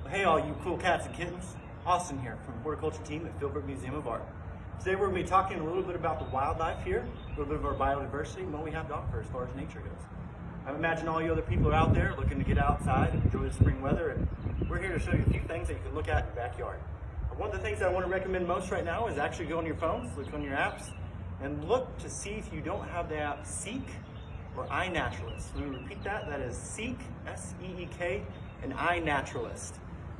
Hey all you cool cats and kittens, Austin here from the Horticultural Team at Philbrook Museum of Art. Today we're going to be talking a little bit about the wildlife here, a little bit of our biodiversity and what we have to offer as far as nature goes. I imagine all you other people are out there looking to get outside and enjoy the spring weather, and we're here to show you a few things that you can look at in your backyard. One of the things I want to recommend most right now is actually go on your phones, look on your apps, and look to see if you don't have the app Seek or iNaturalist. Let me repeat that. That is Seek, S-E-E-K, and iNaturalist.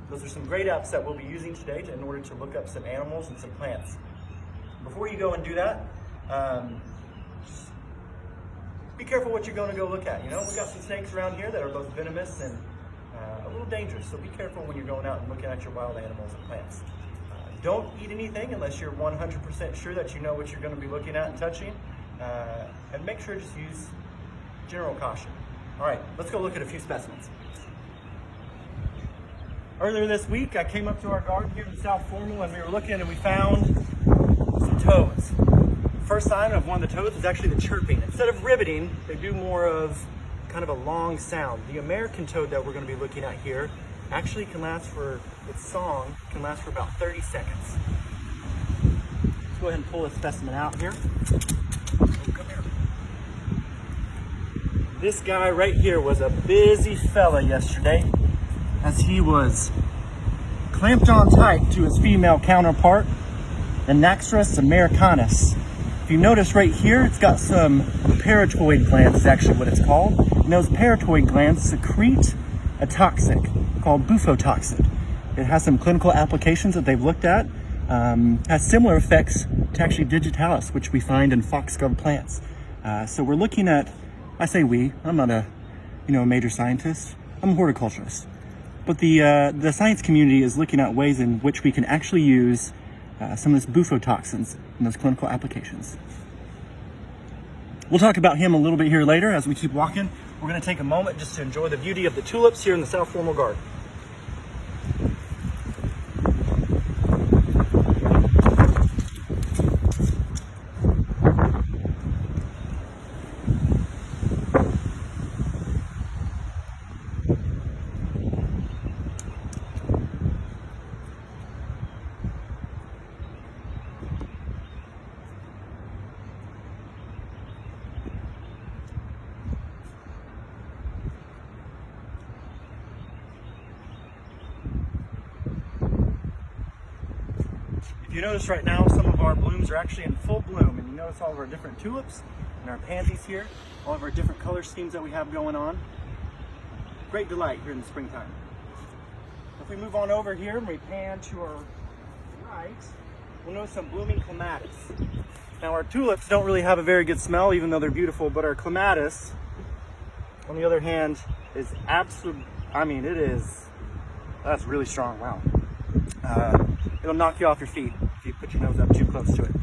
Those are some great apps that we'll be using today in order to look up some animals and some plants. Before you go and do that, just be careful what you're going to go look at. You know, we got some snakes around here that are both venomous and a little dangerous, so be careful when you're going out and looking at your wild animals and plants. Don't eat anything unless you're 100% sure that you know what you're going to be looking at and touching, and make sure to just use general caution. All right, let's go look at a few specimens. Earlier this week, I came up to our garden here in South Formal, and we were looking and we found some toads. The first sign of one of the toads is actually the chirping. Instead of ribbiting, they do more of kind of a long sound. The American toad that we're going to be looking at here actually can last for, its song can last for about 30 seconds. Let's go ahead and pull this specimen out here. Come here. This guy right here was a busy fella yesterday, as he was clamped on tight to his female counterpart, the Naxos americanus. If you notice right here, it's got some parotoid glands, is actually what it's called. And those parotoid glands secrete a toxic called bufotoxin. It has some clinical applications that they've looked at. Has similar effects to actually digitalis, which we find in foxglove plants. So we're looking at, I say we, I'm not a major scientist, I'm a horticulturist. But the science community is looking at ways in which we can actually use some of this bufotoxins in those clinical applications. We'll talk about him a little bit here later as we keep walking. We're going to take a moment just to enjoy the beauty of the tulips here in the South Formal Garden. If you notice right now, some of our blooms are actually in full bloom, and you notice all of our different tulips and our pansies here, all of our different color schemes that we have going on. Great delight here in the springtime. If we move on over here and we pan to our right, we'll notice some blooming clematis. Now our tulips don't really have a very good smell, even though they're beautiful, but our clematis, on the other hand, is absolute, that's really strong, wow. It'll knock you off your feet if you put your nose up too close to it.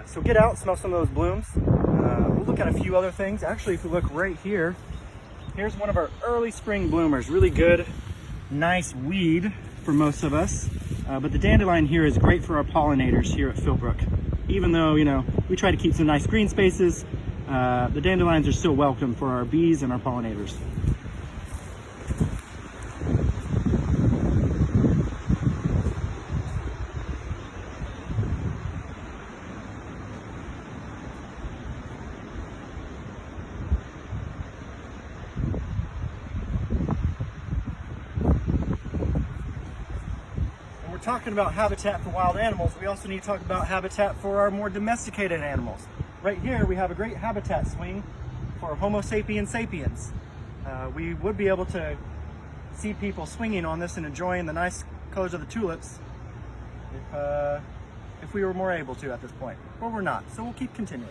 So get out, smell some of those blooms. We'll look at a few other things. Actually, if you look right here, here's one of our early spring bloomers. Really good, nice weed for most of us. But the dandelion here is great for our pollinators here at Philbrook. Even though, we try to keep some nice green spaces, the dandelions are still welcome for our bees and our pollinators. Talking about habitat for wild animals, we also need to talk about habitat for our more domesticated animals. Right here we have a great habitat swing for Homo sapiens sapiens. We would be able to see people swinging on this and enjoying the nice colors of the tulips if we were more able to at this point, but we're not, so we'll keep continuing.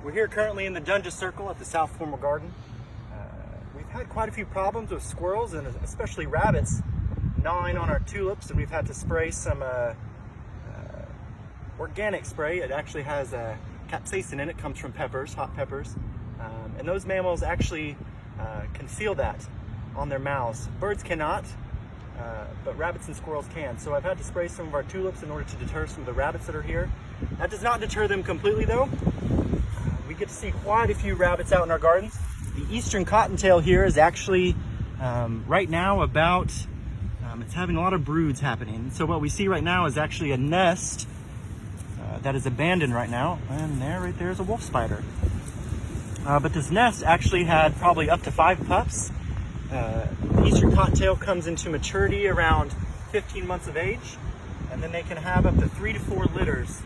We're here currently in the Dungeness Circle at the South Formal Garden. We've had quite a few problems with squirrels and especially rabbits gnawing on our tulips, and we've had to spray some organic spray. It actually has capsaicin in it, comes from peppers, hot peppers, and those mammals actually can feel that on their mouths. Birds cannot, but rabbits and squirrels can. So I've had to spray some of our tulips in order to deter some of the rabbits that are here. That does not deter them completely though. We get to see quite a few rabbits out in our gardens. The eastern cottontail here is actually right now about, it's having a lot of broods happening. So what we see right now is actually a nest that is abandoned right now. And there, right there is a wolf spider. But this nest actually had probably up to 5 pups. The eastern cottontail comes into maturity around 15 months of age, and then they can have up to 3 to 4 litters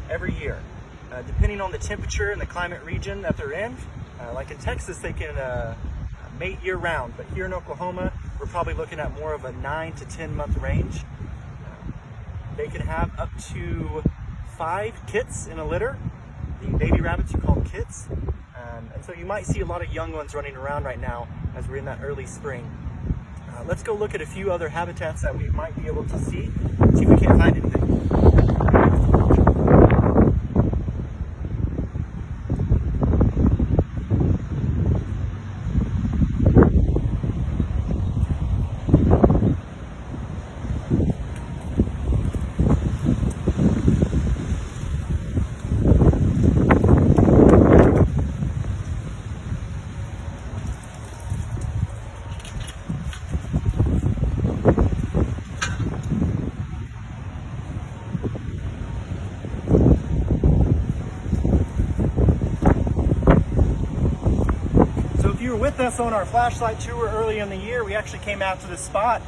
every year, depending on the temperature and the climate region that they're in. Like in Texas, they can mate year round, but here in Oklahoma, we're probably looking at more of a 9 to 10 month range. They can have up to 5 kits in a litter. The baby rabbits are called kits. And so you might see a lot of young ones running around right now as we're in that early spring. Let's go look at a few other habitats that we might be able to see if we can't find anything. You were with us on our flashlight tour early in the year. We actually came out to this spot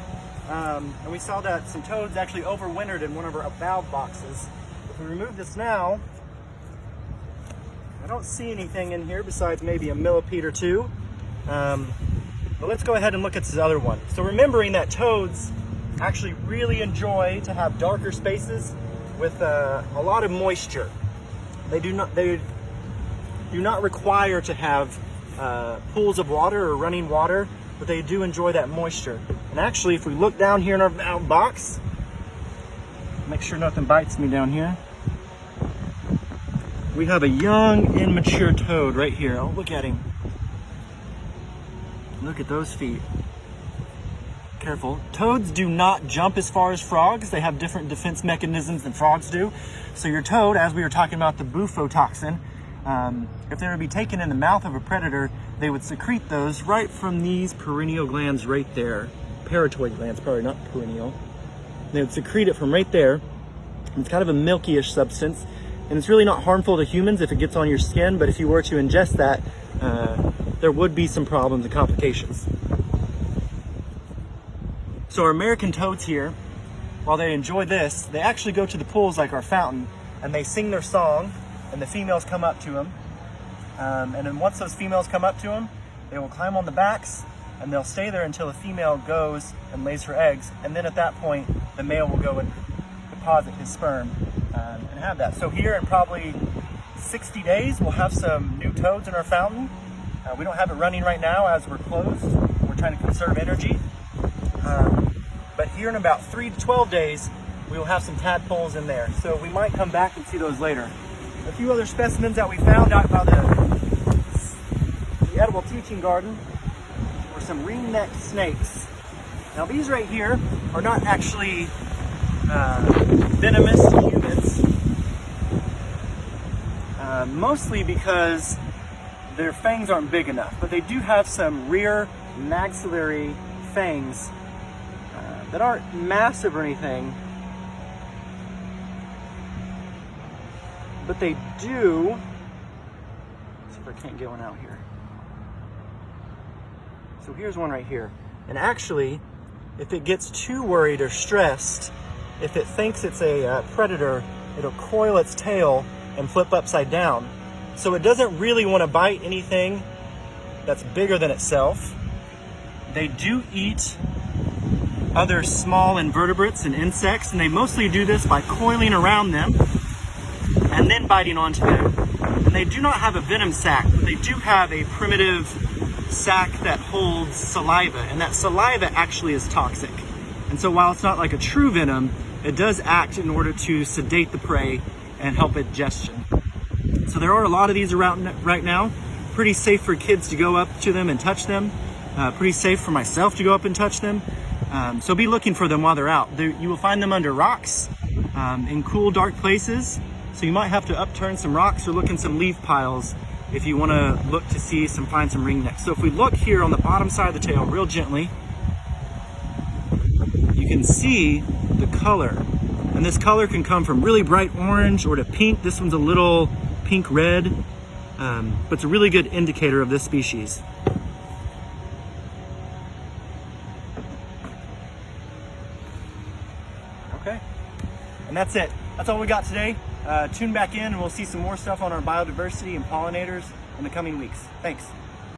and we saw that some toads actually overwintered in one of our valve boxes. If we remove this now, I don't see anything in here besides maybe a millipede or two. But let's go ahead and look at this other one. So remembering that toads actually really enjoy to have darker spaces with a lot of moisture. They do not require to have pools of water or running water, but they do enjoy that moisture. And actually, if we look down here in our valve box, make sure nothing bites me down here, we have a young immature toad right here. Oh, look at him. Look at those feet. Careful. Toads do not jump as far as frogs. They have different defense mechanisms than frogs do. So your toad, as we were talking about the bufotoxin, if they were to be taken in the mouth of a predator, they would secrete those right from these perineal glands right there. Parotoid glands, probably not perineal. They would secrete it from right there. It's kind of a milky-ish substance, and it's really not harmful to humans if it gets on your skin, but if you were to ingest that, there would be some problems and complications. So our American toads here, while they enjoy this, they actually go to the pools like our fountain, and they sing their song, and the females come up to them. And then once those females come up to them, they will climb on the backs, and they'll stay there until the female goes and lays her eggs. And then at that point, the male will go and deposit his sperm and have that. So here in probably 60 days, we'll have some new toads in our fountain. We don't have it running right now as we're closed. We're trying to conserve energy. But here in about 3 to 12 days, we will have some tadpoles in there. So we might come back and see those later. A few other specimens that we found out by the edible teaching garden were some ring-necked snakes. Now these right here are not actually venomous to humans, mostly because their fangs aren't big enough, but they do have some rear maxillary fangs that aren't massive or anything. But they do, let's see if I can't get one out here. So here's one right here. And actually, if it gets too worried or stressed, if it thinks it's a predator, it'll coil its tail and flip upside down. So it doesn't really want to bite anything that's bigger than itself. They do eat other small invertebrates and insects, and they mostly do this by coiling around them and then biting onto them. And they do not have a venom sac, but they do have a primitive sac that holds saliva, and that saliva actually is toxic. And so while it's not like a true venom, it does act in order to sedate the prey and help digestion. So there are a lot of these around right now. Pretty safe for kids to go up to them and touch them. Pretty safe for myself to go up and touch them. So be looking for them while they're out. You will find them under rocks, in cool, dark places. So you might have to upturn some rocks or look in some leaf piles if you want to look to find some ringnecks. So if we look here on the bottom side of the tail real gently, you can see the color. And this color can come from really bright orange or to pink. This one's a little pink red, but it's a really good indicator of this species. Okay, and that's it. That's all we got today. Tune back in and we'll see some more stuff on our biodiversity and pollinators in the coming weeks. Thanks.